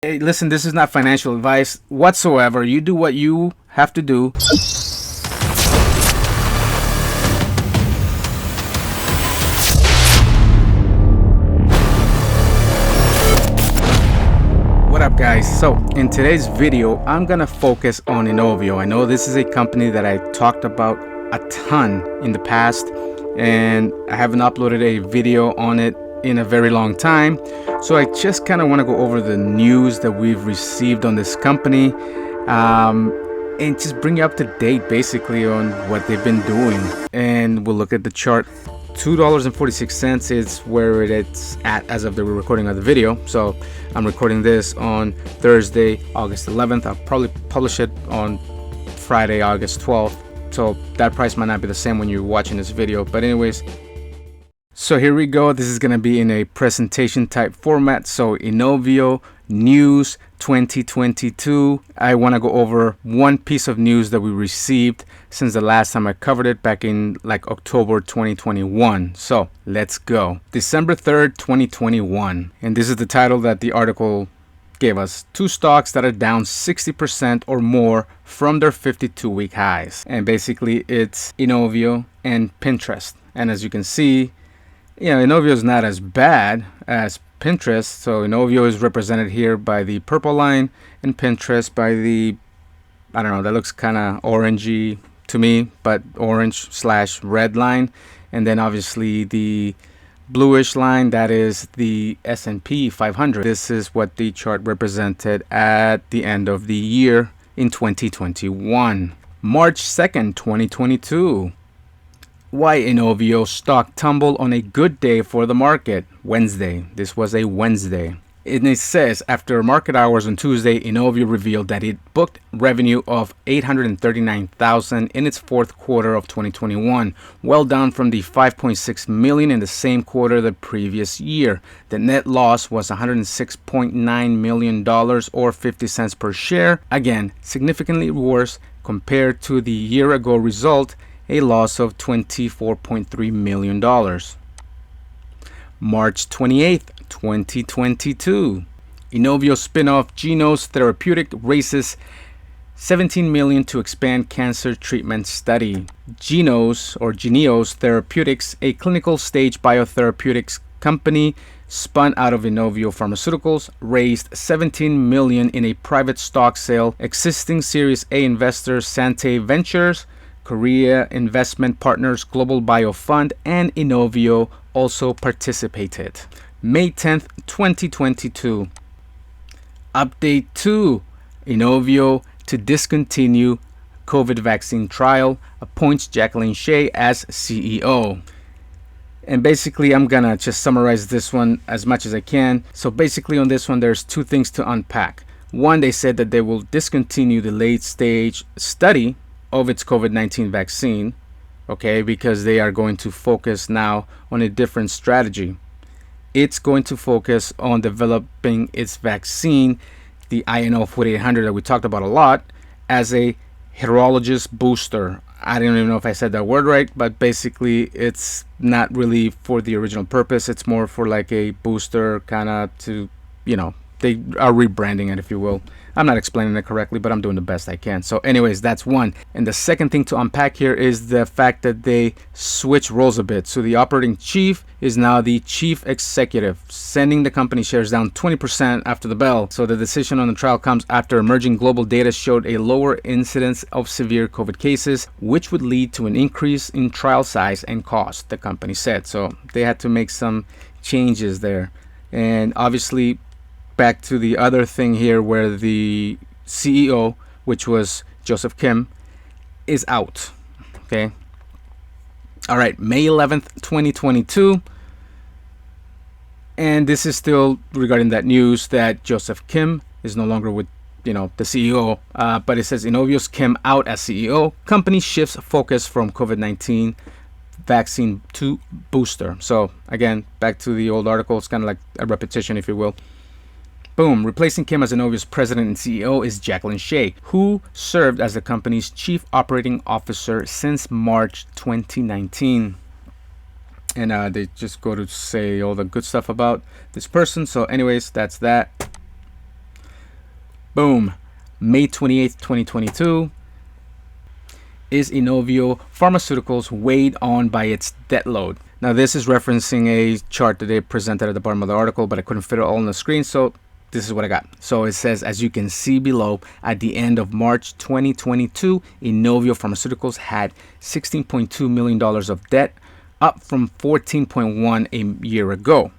Hey, listen, this is not financial advice whatsoever. You do what you have to do. What up, guys? So in today's video, I'm gonna focus on Inovio. I know this is a company that I talked about a ton in the past, and I haven't uploaded a video on it in a very long time. So I just kind of want to go over the news that we've received on this company, and just bring you up to date basically on what they've been doing. And we'll look at the chart. $2.46 is where it's at as of the recording of the video. So I'm recording this on Thursday, August 11th. I'll probably publish it on Friday, August 12th. So that price might not be the same when you're watching this video. But anyways, so here we go. This is going to be in a presentation type format. So Inovio News 2022. I want to go over one piece of news that we received since the last time I covered it back in like October 2021. So let's go. December 3rd, 2021. And this is the title that the article gave us. Two stocks that are down 60% or more from their 52-week highs. And basically it's Inovio and Pinterest. And as you can see, Inovio is not as bad as Pinterest. So Inovio is represented here by the purple line and Pinterest by the, I don't know, that looks kind of orangey to me, but orange/red line. And then obviously the bluish line, that is the S&P 500. This is what the chart represented at the end of the year in 2021. March 2nd, 2022. Why Inovio stock tumble on a good day for the market? Wednesday. This was a Wednesday. And it says, after market hours on Tuesday, Inovio revealed that it booked revenue of $839,000 in its fourth quarter of 2021, well down from the $5.6 million in the same quarter the previous year. The net loss was $106.9 million or 50 cents per share. Again, significantly worse compared to the year ago result, a loss of $24.3 million. March 28th, 2022. Inovio spin-off Genos Therapeutic raises $17 million to expand cancer treatment study. Genos Therapeutics, a clinical stage biotherapeutics company spun out of Inovio Pharmaceuticals, raised $17 million in a private stock sale. Existing Series A investors Sante Ventures, Korea Investment Partners Global Bio Fund, and Inovio also participated. May 10th, 2022. Update 2. Inovio to discontinue COVID vaccine trial, appoints Jacqueline Shea as CEO. And basically, I'm gonna just summarize this one as much as I can. So basically on this one, there's two things to unpack. One, they said that they will discontinue the late stage study of its COVID-19 vaccine, okay, because they are going to focus now on a different strategy. It's going to focus on developing its vaccine, the INO 4800 that we talked about a lot, as a heterologous booster. I don't even know if I said that word right, but basically it's not really for the original purpose. It's more for like a booster kind of to, they are rebranding it, if you will. I'm not explaining it correctly, but I'm doing the best I can. So anyways, that's one. And the second thing to unpack here is the fact that they switch roles a bit. So the operating chief is now the chief executive, sending the company shares down 20% after the bell. So the decision on the trial comes after emerging global data showed a lower incidence of severe COVID cases, which would lead to an increase in trial size and cost, the company said. So they had to make some changes there. And obviously, back to the other thing here where the CEO, which was Joseph Kim, is out. Okay. All right. May 11th, 2022. And this is still regarding that news that Joseph Kim is no longer with, the CEO. But it says Inovio's Kim out as CEO. Company shifts focus from COVID-19 vaccine to booster. So again, back to the old article. It's kind of like a repetition, if you will. Boom. Replacing Kim as Inovio's president and CEO is Jacqueline Shea, who served as the company's chief operating officer since March 2019. And they just go to say all the good stuff about this person. So anyways, that's that. Boom. May 28th, 2022. Is Inovio Pharmaceuticals weighed on by its debt load? Now, this is referencing a chart that they presented at the bottom of the article, but I couldn't fit it all on the screen, so this is what I got. So it says, as you can see below, at the end of March 2022, Inovio Pharmaceuticals had $16.2 million of debt, up from 14.1 a year ago.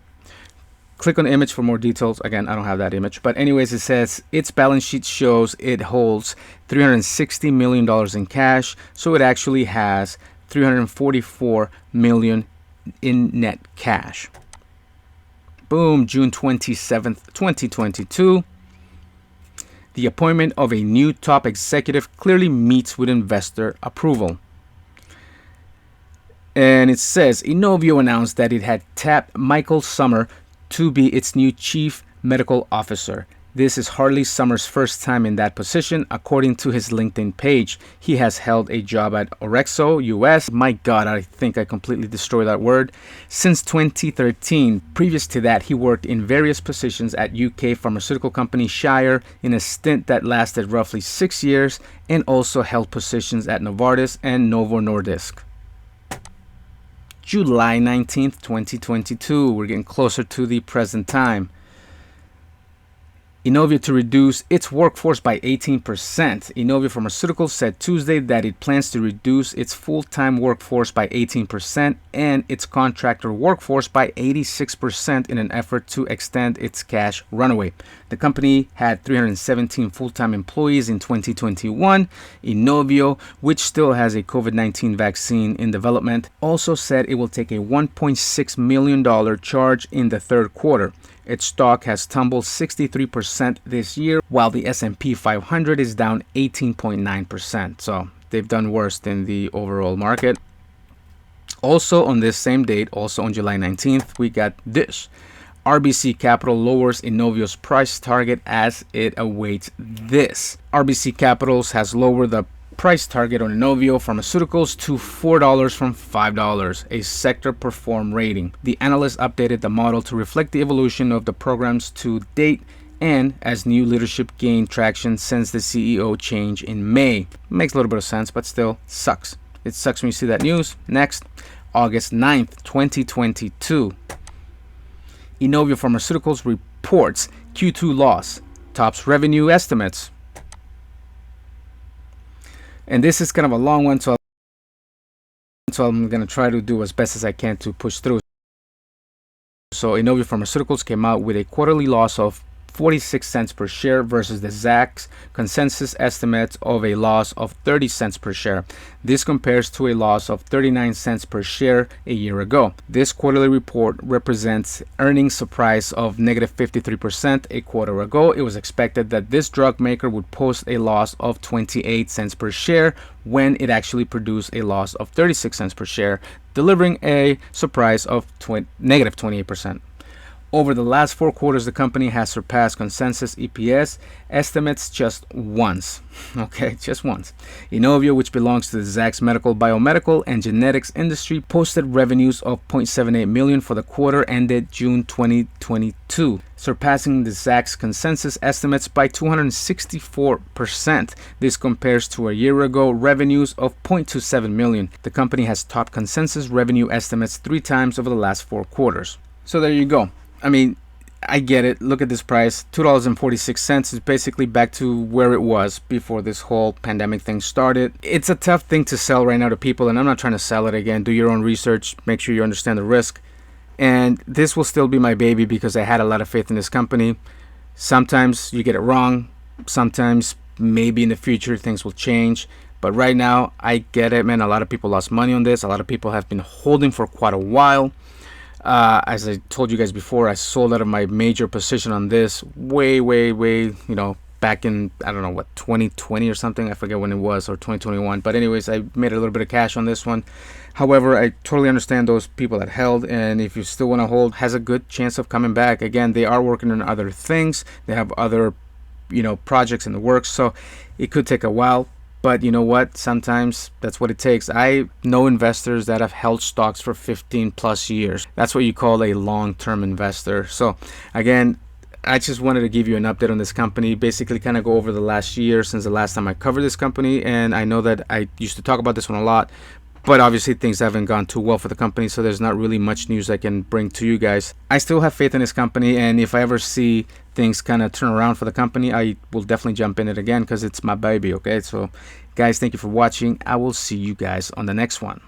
Click on the image for more details. Again, I don't have that image. But anyways, it says its balance sheet shows it holds $360 million in cash. So it actually has $344 million in net cash. Boom, June 27th, 2022. The appointment of a new top executive clearly meets with investor approval. And it says Inovio announced that it had tapped Michael Summer to be its new chief medical officer. This is hardly Summer's first time in that position, according to his LinkedIn page. He has held a job at Orexo US. My God, I think I completely destroyed that word. Since 2013. Previous to that, he worked in various positions at UK pharmaceutical company Shire in a stint that lasted roughly 6 years, and also held positions at Novartis and Novo Nordisk. July 19th, 2022. We're getting closer to the present time. Inovio to reduce its workforce by 18%. Inovio Pharmaceuticals said Tuesday that it plans to reduce its full-time workforce by 18% and its contractor workforce by 86% in an effort to extend its cash runway. The company had 317 full-time employees in 2021. Inovio, which still has a COVID-19 vaccine in development, also said it will take a $1.6 million charge in the third quarter. Its stock has tumbled 63% this year, while the S&P 500 is down 18.9%. So they've done worse than the overall market. Also on this same date, also on July 19th, we got this. RBC Capital lowers Inovio's price target as it awaits this. RBC Capitals has lowered the price target on Inovio Pharmaceuticals to $4 from $5, a sector perform rating. The analyst updated the model to reflect the evolution of the programs to date and as new leadership gained traction since the CEO change in May. Makes a little bit of sense, but still sucks. It sucks when you see that news. Next, August 9th, 2022. Inovio Pharmaceuticals reports Q2 loss, tops revenue estimates. And this is kind of a long one, so I'm going to try to do as best as I can to push through. So Inovio Pharmaceuticals came out with a quarterly loss of 46 cents per share versus the Zacks consensus estimates of a loss of 30 cents per share. This compares to a loss of 39 cents per share a year ago. This quarterly report represents earnings surprise of negative 53%. A quarter ago, it was expected that this drug maker would post a loss of 28 cents per share when it actually produced a loss of 36 cents per share, delivering a surprise of negative 28%. Over the last 4 quarters, the company has surpassed consensus EPS estimates just once. Okay, just once. Inovio, which belongs to the Zacks medical, biomedical, and genetics industry, posted revenues of $0.78 million for the quarter ended June 2022, surpassing the Zacks consensus estimates by 264%. This compares to a year ago revenues of $0.27 million. The company has topped consensus revenue estimates 3 times over the last 4 quarters. So there you go. I mean, I get it. Look at this price. $2.46 is basically back to where it was before this whole pandemic thing started. It's a tough thing to sell right now to people, and I'm not trying to sell it again. Do your own research. Make sure you understand the risk. And this will still be my baby because I had a lot of faith in this company. Sometimes you get it wrong. Sometimes maybe in the future things will change. But right now, I get it, man. A lot of people lost money on this. A lot of people have been holding for quite a while. As I told you guys before, I sold out of my major position on this way, back in, I don't know, what, 2020 or something. I forget when it was, or 2021. But anyways, I made a little bit of cash on this one. However, I totally understand those people that held, and if you still want to hold, has a good chance of coming back. Again, they are working on other things. They have other, projects in the works, so it could take a while. But you know what? Sometimes that's what it takes. I know investors that have held stocks for 15 plus years. That's what you call a long-term investor. So again, I just wanted to give you an update on this company, basically kind of go over the last year since the last time I covered this company. And I know that I used to talk about this one a lot, but obviously things haven't gone too well for the company, so there's not really much news I can bring to you guys. I still have faith in this company, and if I ever see things kind of turn around for the company, I will definitely jump in it again because it's my baby. Okay, so guys, thank you for watching. I will see you guys on the next one.